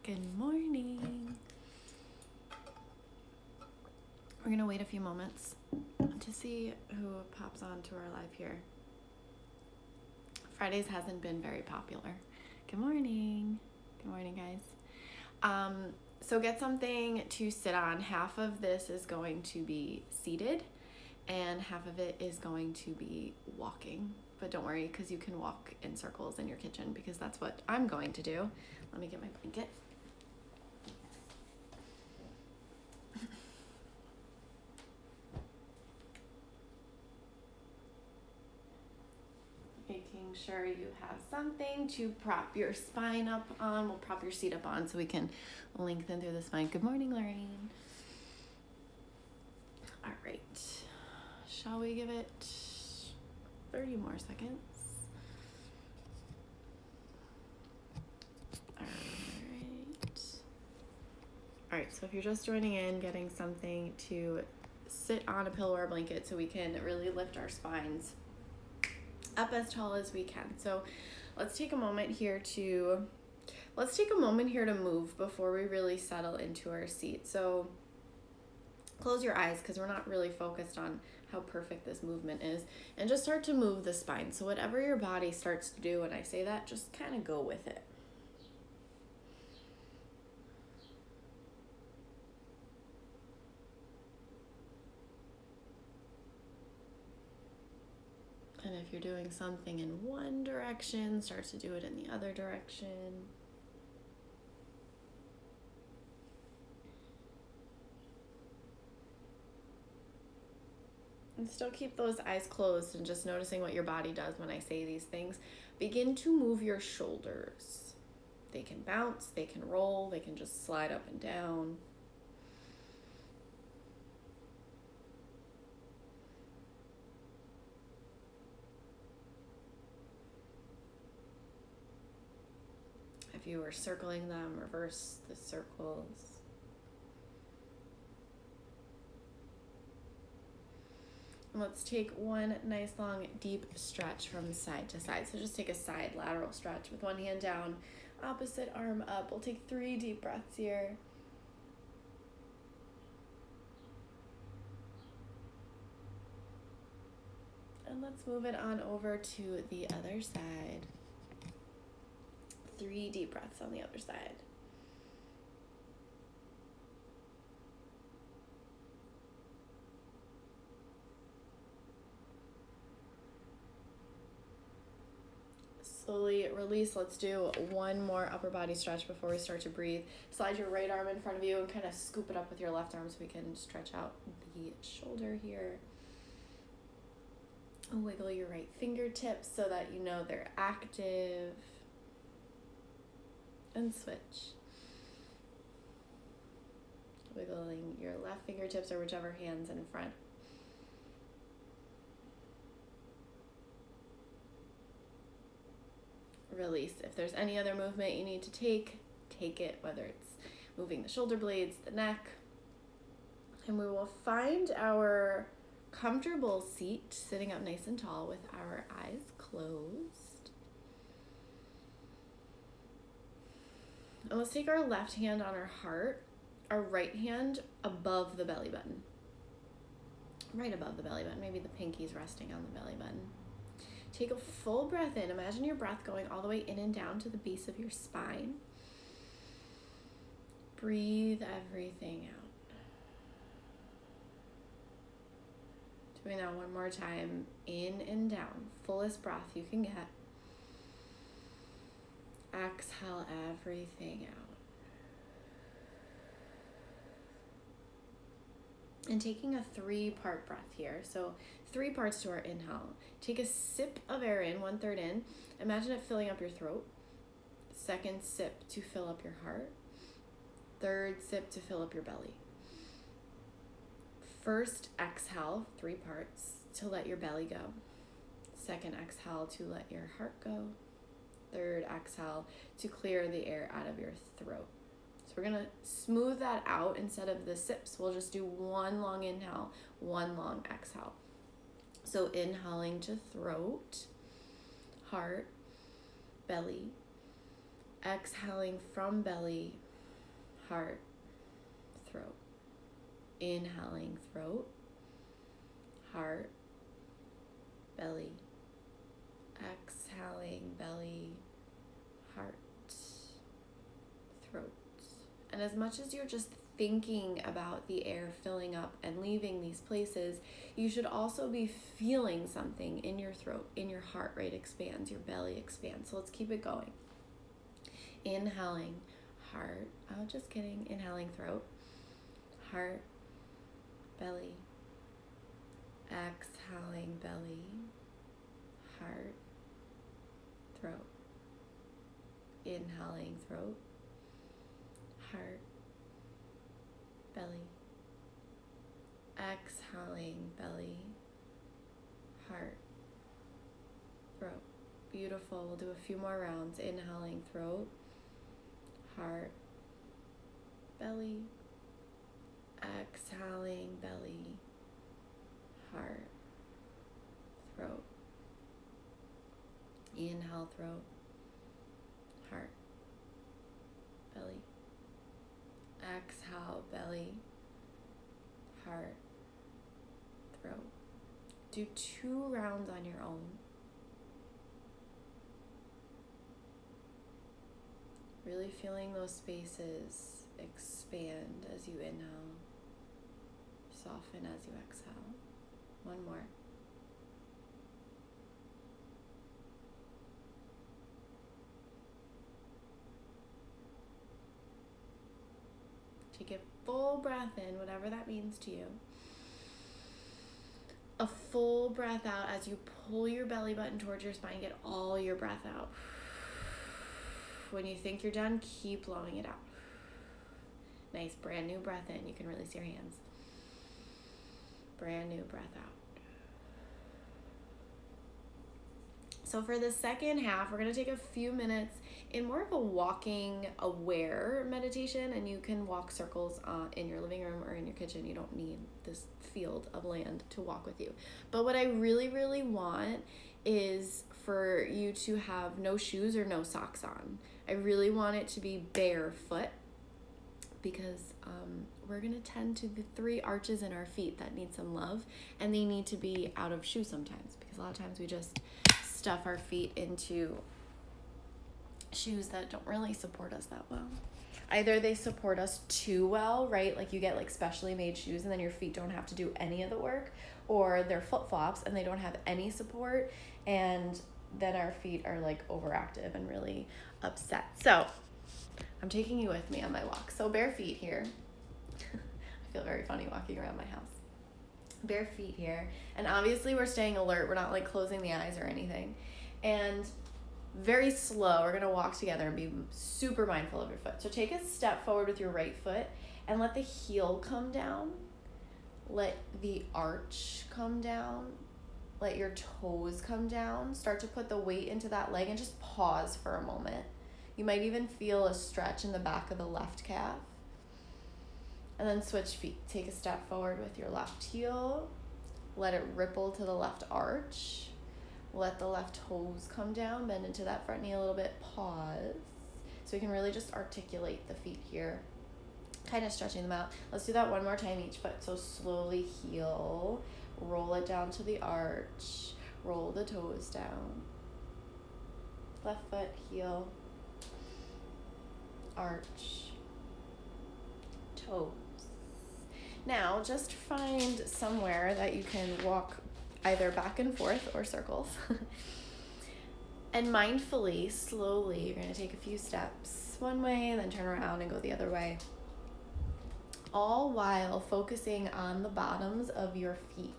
Good morning. We're going to wait a few moments to see who pops onto our live here. Fridays hasn't been very popular. Good morning. Good morning, guys. So get something to sit on. Half of this is going to be seated and half of it is going to be walking. But don't worry, because you can walk in circles in your kitchen because that's what I'm going to do. Let me get my blanket. Making sure you have something to prop your spine up on. We'll prop your seat up on so we can lengthen through the spine. Good morning, Lorraine. All right. Shall we give it 30 more seconds? All right, so if you're just joining in, getting something to sit on a pillow or a blanket so we can really lift our spines up as tall as we can. So let's take a moment here to move before we really settle into our seat. So close your eyes because we're not really focused on how perfect this movement is, and just start to move the spine. So whatever your body starts to do when I say that, just kind of go with it. And if you're doing something in one direction, start to do it in the other direction. And still keep those eyes closed and just noticing what your body does when I say these things. Begin to move your shoulders. They can bounce, they can roll, they can just slide up and down. If you were circling them, reverse the circles. And let's take one nice long deep stretch from side to side. So just take a side lateral stretch with one hand down, opposite arm up. We'll take 3 deep breaths here. And let's move it on over to the other side. 3 deep breaths on the other side. Slowly release. Let's do one more upper body stretch before we start to breathe. Slide your right arm in front of you and kind of scoop it up with your left arm so we can stretch out the shoulder here. Wiggle your right fingertips so that you know they're active. And switch. Wiggling your left fingertips or whichever hand's in front. Release. If there's any other movement you need to take it, whether it's moving the shoulder blades, the neck. And we will find our comfortable seat, sitting up nice and tall with our eyes closed. And let's take our left hand on our heart, our right hand above the belly button. Right above the belly button, maybe the pinky's resting on the belly button. Take a full breath in. Imagine your breath going all the way in and down to the base of your spine. Breathe everything out. Doing that one more time. In and down. Fullest breath you can get. Exhale everything out. And taking a 3-part breath here. So 3 parts to our inhale. Take a sip of air in, 1/3 in. Imagine it filling up your throat. 2nd sip to fill up your heart. 3rd sip to fill up your belly. 1st exhale, 3 parts, to let your belly go. 2nd exhale to let your heart go. 3rd exhale to clear the air out of your throat. So we're going to smooth that out instead of the sips. We'll just do 1 long inhale, 1 long exhale. So inhaling to throat, heart, belly. Exhaling from belly heart, throat. Inhaling, throat, heart, belly. Exhaling, belly, heart, throat. And as much as you're just thinking about the air filling up and leaving these places, you should also be feeling something in your throat, in your heart rate expands, your belly expands. So let's keep it going. Inhaling, heart. Oh, just kidding. Inhaling, throat, heart, belly. Exhaling, belly, heart, throat. Inhaling, throat, heart, belly. Exhaling, belly, heart, throat. Beautiful. We'll do a few more rounds. Inhaling, throat, heart, belly. Exhaling, belly, heart, throat. Inhale, throat, heart, belly. Exhale, belly, heart, throat. Do 2 rounds on your own. Really feeling those spaces expand as you inhale, soften as you exhale. One more. Take a full breath in, whatever that means to you. A full breath out as you pull your belly button towards your spine. Get all your breath out. When you think you're done, keep blowing it out. Nice, brand new breath in. You can release your hands. Brand new breath out. So for the second half, we're going to take a few minutes in more of a walking aware meditation, and you can walk circles in your living room or in your kitchen. You don't need this field of land to walk with you. But what I really, really want is for you to have no shoes or no socks on. I really want it to be barefoot, because we're going to tend to the 3 arches in our feet that need some love, and they need to be out of shoes sometimes, because a lot of times we just stuff our feet into shoes that don't really support us that well. Either they support us too well, right? Like you get like specially made shoes and then your feet don't have to do any of the work, or they're flip-flops and they don't have any support, and then our feet are like overactive and really upset. So I'm taking you with me on my walk. So bare feet here. I feel very funny walking around my house. Bare feet here. And obviously we're staying alert. We're not like closing the eyes or anything. And very slow, we're going to walk together and be super mindful of your foot. So take a step forward with your right foot and let the heel come down. Let the arch come down. Let your toes come down. Start to put the weight into that leg and just pause for a moment. You might even feel a stretch in the back of the left calf. And then switch feet. Take a step forward with your left heel. Let it ripple to the left arch. Let the left toes come down. Bend into that front knee a little bit. Pause. So we can really just articulate the feet here. Kind of stretching them out. Let's do that one more time each foot. So slowly heel. Roll it down to the arch. Roll the toes down. Left foot, heel. Arch. Toes. Now, just find somewhere that you can walk either back and forth or circles. And mindfully, slowly, you're going to take a few steps one way, then turn around and go the other way. All while focusing on the bottoms of your feet.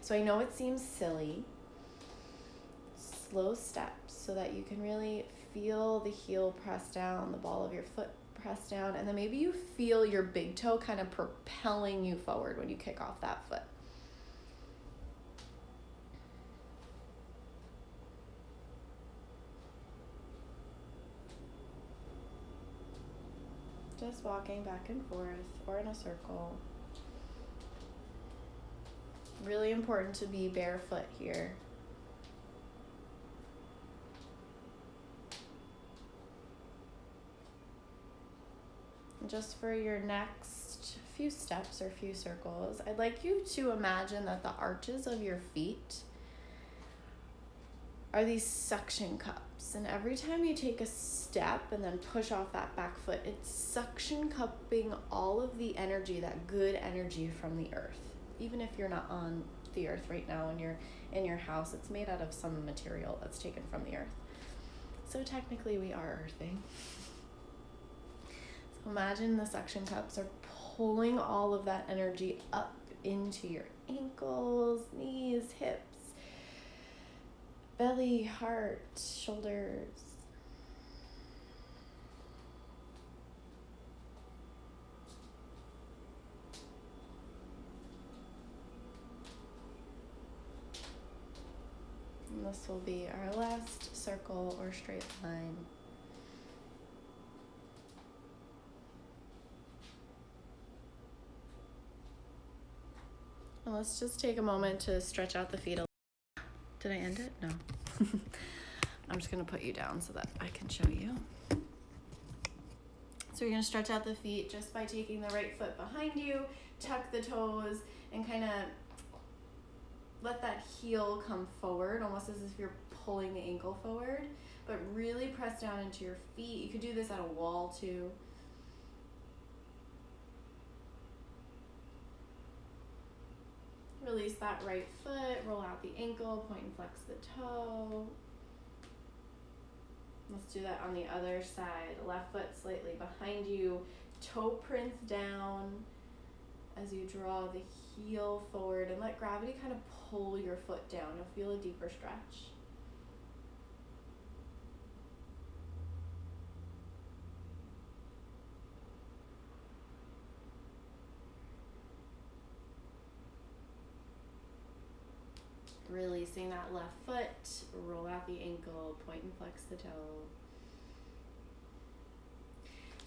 So I know it seems silly. Slow steps so that you can really feel the heel press down, the ball of your foot press down, and then maybe you feel your big toe kind of propelling you forward when you kick off that foot. Just walking back and forth or in a circle. Really important to be barefoot here. just for your next few steps or few circles, I'd like you to imagine that the arches of your feet are these suction cups. And every time you take a step and then push off that back foot, it's suction cupping all of the energy, that good energy from the earth. Even if you're not on the earth right now and you're in your house, it's made out of some material that's taken from the earth. So technically we are earthing. So imagine the suction cups are pulling all of that energy up into your ankles, knees, hips, belly, heart, shoulders. And this will be our last circle or straight line. And let's just take a moment to stretch out the feet a little. Did I end it? No. I'm just going to put you down so that I can show you. So you're going to stretch out the feet just by taking the right foot behind you, tuck the toes, and kind of let that heel come forward, almost as if you're pulling the ankle forward, but really press down into your feet. You could do this at a wall too. Release that right foot, roll out the ankle, point and flex the toe. Let's do that on the other side. Left foot slightly behind you, toe prints down as you draw the heel forward, and let gravity kind of pull your foot down. You'll feel a deeper stretch. Releasing that left foot, roll out the ankle, point and flex the toe.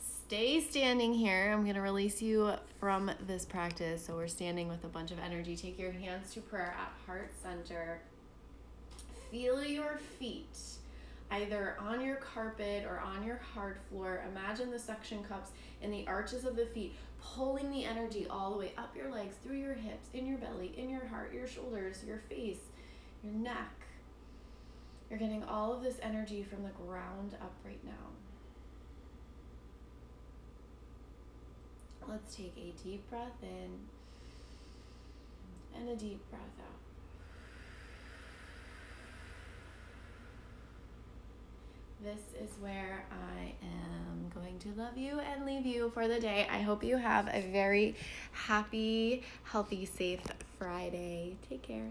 Stay standing here. I'm going to release you from this practice. So we're standing with a bunch of energy. Take your hands to prayer at heart center. Feel your feet either on your carpet or on your hard floor. Imagine the suction cups in the arches of the feet, pulling the energy all the way up your legs, through your hips, in your belly, in your heart, your shoulders, your face, your neck. You're getting all of this energy from the ground up right now. Let's take a deep breath in and a deep breath out. This is where I am going to love you and leave you for the day. I hope you have a very happy, healthy, safe Friday. Take care.